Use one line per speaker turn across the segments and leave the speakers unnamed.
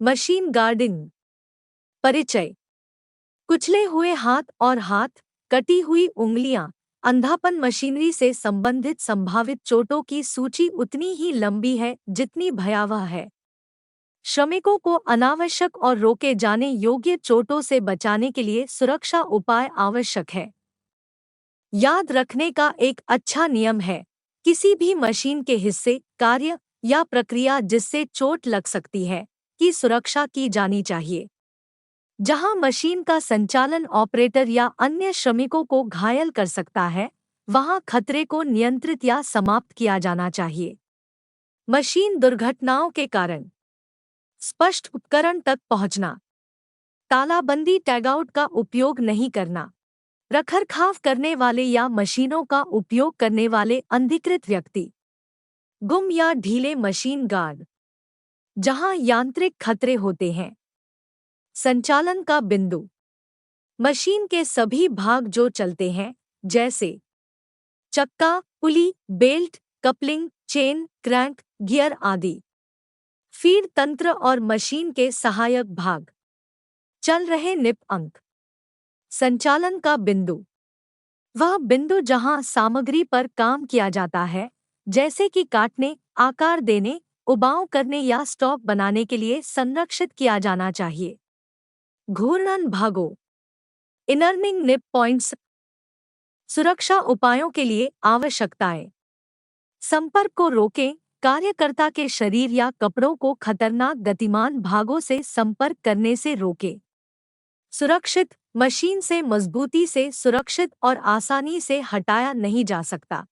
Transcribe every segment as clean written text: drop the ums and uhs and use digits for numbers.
Machine guarding. परिचय। कुचले हुए हाथ और हाथ, कटी हुई उंगलियां, अंधापन। मशीनरी से संबंधित संभावित चोटों की सूची उतनी ही लंबी है जितनी भयावह है। श्रमिकों को अनावश्यक और रोके जाने योग्य चोटों से बचाने के लिए सुरक्षा उपाय आवश्यक है। याद रखने का एक अच्छा नियम है, किसी भी मशीन के हिस्से, कार्य या प्रक्रिया जिससे चोट लग सकती है, की सुरक्षा की जानी चाहिए। जहां मशीन का संचालन ऑपरेटर या अन्य श्रमिकों को घायल कर सकता है, वहां खतरे को नियंत्रित या समाप्त किया जाना चाहिए। मशीन दुर्घटनाओं के कारण। स्पष्ट उपकरण तक पहुंचना। तालाबंदी टैगआउट का उपयोग नहीं करना। रखरखाव करने वाले या मशीनों का उपयोग करने वाले अनधिकृत व्यक्ति। गुम या ढीले मशीन गार्ड। जहां यांत्रिक खतरे होते हैं। संचालन का बिंदु। मशीन के सभी भाग जो चलते हैं, जैसे चक्का, pulley, belt, coupling, chain, crank, gear आदि। फीड तंत्र और मशीन के सहायक भाग। चल रहे निप अंक। संचालन का बिंदु। वह बिंदु जहां सामग्री पर काम किया जाता है, जैसे कि काटने, आकार देने, उबाऊ करने या स्टॉक बनाने के लिए संरक्षित किया जाना चाहिए। घूर्णन भागों। इनर्निंग निप पॉइंट्स। सुरक्षा उपायों के लिए आवश्यकताएं। संपर्क को रोकें। कार्यकर्ता के शरीर या कपड़ों को खतरनाक गतिमान भागों से संपर्क करने से रोकें। सुरक्षित। मशीन से मजबूती से सुरक्षित और आसानी से हटाया नहीं जा सकता।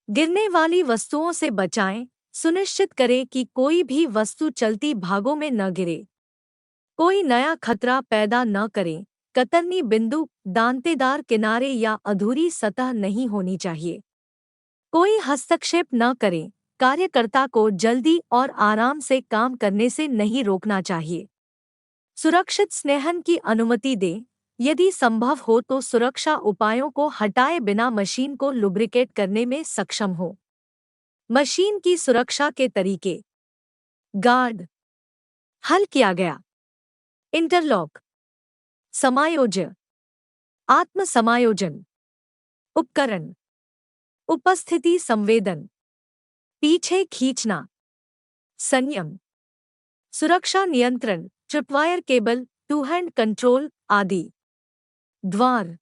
गिरने वाली वस्तुओं से बचाएं। सुनिश्चित करें कि कोई भी वस्तु चलती भागों में न गिरे। कोई नया खतरा पैदा न करें। कतरनी बिंदु, दांतेदार किनारे या अधूरी सतह नहीं होनी चाहिए। कोई हस्तक्षेप न करें। कार्यकर्ता को जल्दी और आराम से काम करने से नहीं रोकना चाहिए। सुरक्षित स्नेहन की अनुमति दें। यदि संभव हो तो सुरक्षा उपायों को हटाए बिना मशीन को लुब्रिकेट करने में सक्षम हो। मशीन की सुरक्षा के तरीके। गार्ड। हल किया गया। इंटरलॉक। समायोज्य। आत्म समायोजन। उपकरण। उपस्थिति संवेदन। पीछे खींचना। संयम। सुरक्षा नियंत्रण, tripwire cable, two hand control आदि। द्वार।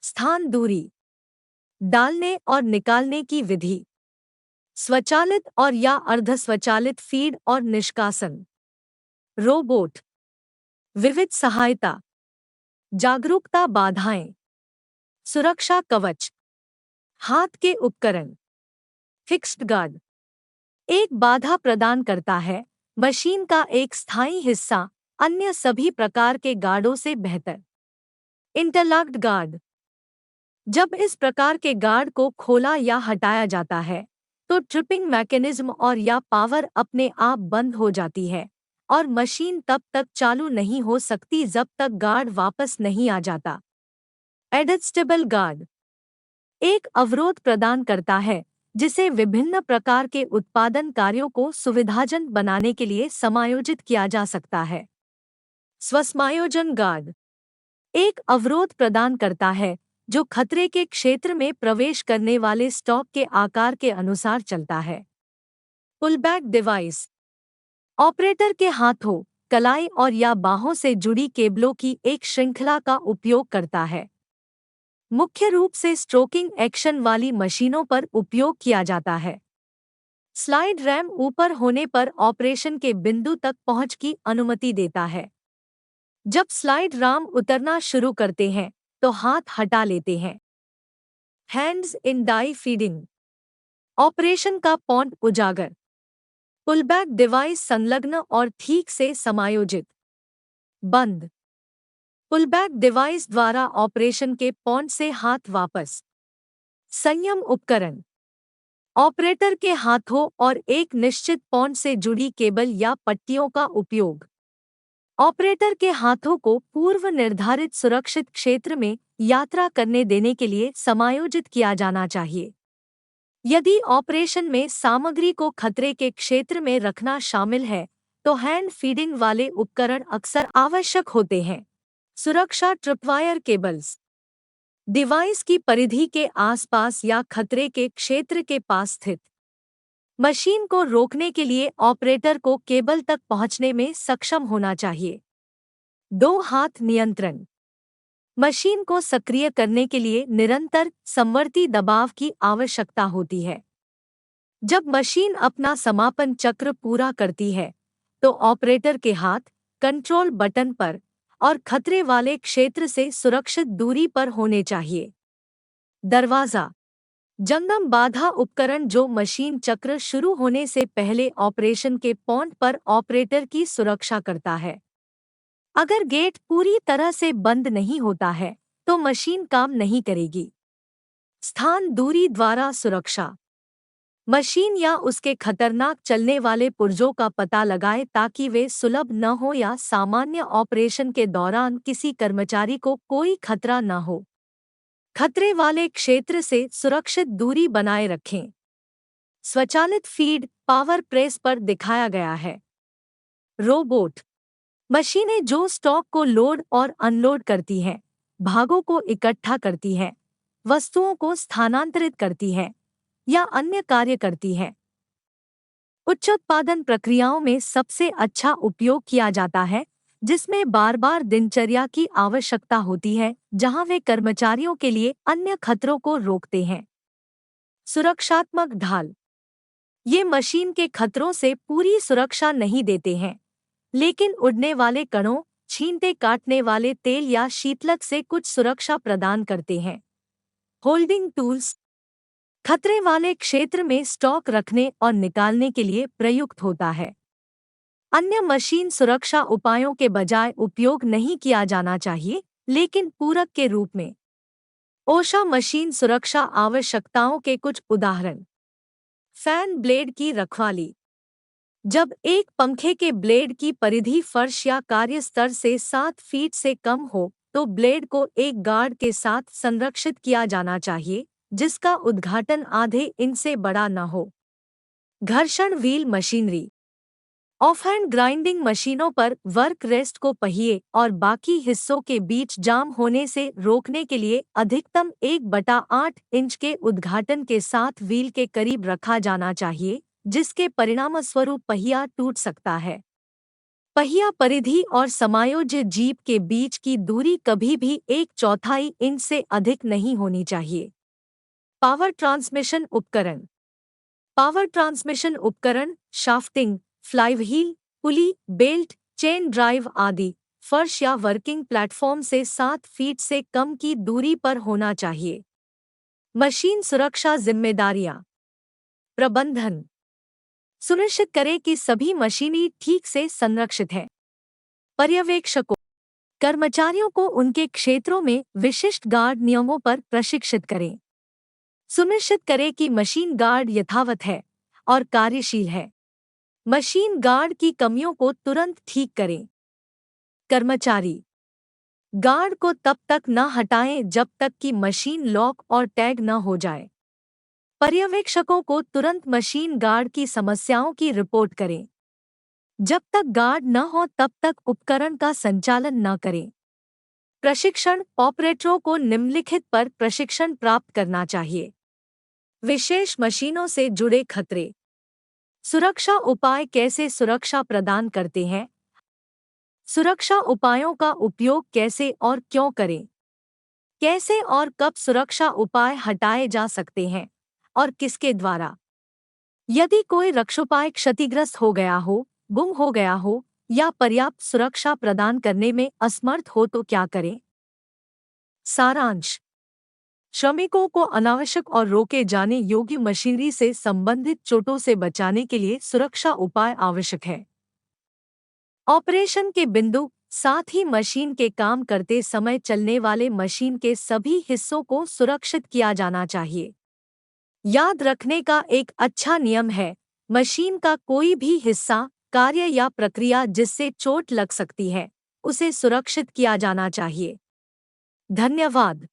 स्थान दूरी। डालने और निकालने की विधि। स्वचालित और या अर्धस्वचालित फीड और निष्कासन। रोबोट। विविध सहायता। जागरूकता बाधाएं। सुरक्षा कवच। हाथ के उपकरण। Fixed guard. एक बाधा प्रदान करता है, मशीन का एक स्थायी हिस्सा, अन्य सभी प्रकार के गार्डों से बेहतर। Interlocked guard. जब इस प्रकार के गार्ड को खोला या हटाया जाता है, तो ट्रिपिंग मैकेनिज्म और या पावर अपने आप बंद हो जाती है और मशीन तब तक चालू नहीं हो सकती जब तक गार्ड वापस नहीं आ जाता। एडजस्टेबल गार्ड एक अवरोध प्रदान करता है जिसे विभिन्न प्रकार के उत्पादन कार्यों को सुविधाजनक बनाने के लिए समायोजित किया जा सकता है। स्वसमायोजन गार्ड एक अवरोध प्रदान करता है जो खतरे के क्षेत्र में प्रवेश करने वाले स्टॉक के आकार के अनुसार चलता है। पुलबैक डिवाइस ऑपरेटर के हाथों, कलाई और या बाहों से जुड़ी केबलों की एक श्रृंखला का उपयोग करता है। मुख्य रूप से स्ट्रोकिंग एक्शन वाली मशीनों पर उपयोग किया जाता है। स्लाइड रैम ऊपर होने पर ऑपरेशन के बिंदु तक पहुंच की अनुमति देता है। जब स्लाइड राम उतरना शुरू करते हैं तो हाथ हटा लेते हैं। Hands in die feeding operation का पॉइंट उजागर। पुलबैक डिवाइस संलग्न और ठीक से समायोजित। बंद। पुलबैक डिवाइस द्वारा ऑपरेशन के पॉइंट से हाथ वापस। संयम उपकरण ऑपरेटर के हाथों और एक निश्चित पॉइंट से जुड़ी केबल या पट्टियों का उपयोग। ऑपरेटर के हाथों को पूर्व निर्धारित सुरक्षित क्षेत्र में यात्रा करने देने के लिए समायोजित किया जाना चाहिए। यदि ऑपरेशन में सामग्री को खतरे के क्षेत्र में रखना शामिल है, तो हैंड फीडिंग वाले उपकरण अक्सर आवश्यक होते हैं। सुरक्षा ट्रिपवायर केबल्स डिवाइस की परिधि के आसपास या खतरे के क्षेत्र के पास स्थित मशीन को रोकने के लिए ऑपरेटर को केबल तक पहुंचने में सक्षम होना चाहिए। 2 हाथ नियंत्रण मशीन को सक्रिय करने के लिए निरंतर समवर्ती दबाव की आवश्यकता होती है। जब मशीन अपना समापन चक्र पूरा करती है तो ऑपरेटर के हाथ कंट्रोल बटन पर और खतरे वाले क्षेत्र से सुरक्षित दूरी पर होने चाहिए। दरवाज़ा जंगम बाधा उपकरण जो मशीन चक्र शुरू होने से पहले ऑपरेशन के पॉइंट पर ऑपरेटर की सुरक्षा करता है। अगर गेट पूरी तरह से बंद नहीं होता है तो मशीन काम नहीं करेगी। स्थान दूरी द्वारा सुरक्षा मशीन या उसके खतरनाक चलने वाले पुर्जों का पता लगाएं ताकि वे सुलभ न हो या सामान्य ऑपरेशन के दौरान किसी कर्मचारी को कोई खतरा न हो। खतरे वाले क्षेत्र से सुरक्षित दूरी बनाए रखें। स्वचालित फीड पावर प्रेस पर दिखाया गया है। रोबोट मशीनें जो स्टॉक को लोड और अनलोड करती हैं, भागों को इकट्ठा करती हैं, वस्तुओं को स्थानांतरित करती हैं या अन्य कार्य करती हैं। उच्च उत्पादन प्रक्रियाओं में सबसे अच्छा उपयोग किया जाता है जिसमें बार-बार दिनचर्या की आवश्यकता होती है, जहां वे कर्मचारियों के लिए अन्य खतरों को रोकते हैं। सुरक्षात्मक ढाल ये मशीन के खतरों से पूरी सुरक्षा नहीं देते हैं, लेकिन उड़ने वाले कणों, छींटे काटने वाले तेल या शीतलक से कुछ सुरक्षा प्रदान करते हैं। होल्डिंग टूल्स खतरे वाले क्षेत्र में स्टॉक रखने और निकालने के लिए प्रयुक्त होता है। अन्य मशीन सुरक्षा उपायों के बजाय उपयोग नहीं किया जाना चाहिए, लेकिन पूरक के रूप में। ओशा मशीन सुरक्षा आवश्यकताओं के कुछ उदाहरण। फैन ब्लेड की रखवाली जब एक पंखे के ब्लेड की परिधि फर्श या कार्यस्तर से 7 फीट से कम हो तो ब्लेड को एक गार्ड के साथ संरक्षित किया जाना चाहिए जिसका उद्घाटन आधे इंच से बड़ा न हो। घर्षण व्हील मशीनरी ऑफहैंड ग्राइंडिंग मशीनों पर वर्क रेस्ट को पहिए और बाकी हिस्सों के बीच जाम होने से रोकने के लिए अधिकतम 1/8 इंच के उद्घाटन के साथ व्हील के करीब रखा जाना चाहिए, जिसके परिणामस्वरूप पहिया टूट सकता है। पहिया परिधि और समायोज्य जीप के बीच की दूरी कभी भी 1/4 इंच से अधिक नहीं होनी चाहिए। पावर ट्रांसमिशन उपकरण पावर ट्रांसमिशन उपकरण शाफ्टिंग, फ्लाईव्हील, पुली, बेल्ट, चेन ड्राइव आदि फर्श या वर्किंग प्लेटफॉर्म से 7 फीट से कम की दूरी पर होना चाहिए। मशीन सुरक्षा जिम्मेदारियां प्रबंधन सुनिश्चित करें कि सभी मशीनें ठीक से संरक्षित हैं। पर्यवेक्षकों कर्मचारियों को उनके क्षेत्रों में विशिष्ट गार्ड नियमों पर प्रशिक्षित करें। सुनिश्चित करें कि मशीन गार्ड यथावत है और कार्यशील है। मशीन गार्ड की कमियों को तुरंत ठीक करें। कर्मचारी गार्ड को तब तक न हटाएं जब तक कि मशीन लॉक और टैग न हो जाए। पर्यवेक्षकों को तुरंत मशीन गार्ड की समस्याओं की रिपोर्ट करें। जब तक गार्ड न हो तब तक उपकरण का संचालन न करें। प्रशिक्षण ऑपरेटरों को निम्नलिखित पर प्रशिक्षण प्राप्त करना चाहिए। विशेष मशीनों से जुड़े खतरे सुरक्षा उपाय कैसे सुरक्षा प्रदान करते हैं? सुरक्षा उपायों का उपयोग कैसे और क्यों करें? कैसे और कब सुरक्षा उपाय हटाए जा सकते हैं और किसके द्वारा? यदि कोई रक्षोपाय क्षतिग्रस्त हो गया हो, गुम हो गया हो या पर्याप्त सुरक्षा प्रदान करने में असमर्थ हो तो क्या करें? सारांश श्रमिकों को अनावश्यक और रोके जाने योग्य मशीनरी से संबंधित चोटों से बचाने के लिए सुरक्षा उपाय आवश्यक है। ऑपरेशन के बिंदु साथ ही मशीन के काम करते समय चलने वाले मशीन के सभी हिस्सों को सुरक्षित किया जाना चाहिए। याद रखने का एक अच्छा नियम है, मशीन का कोई भी हिस्सा, कार्य या प्रक्रिया जिससे चोट लग सकती है, उसे सुरक्षित किया जाना चाहिए। धन्यवाद।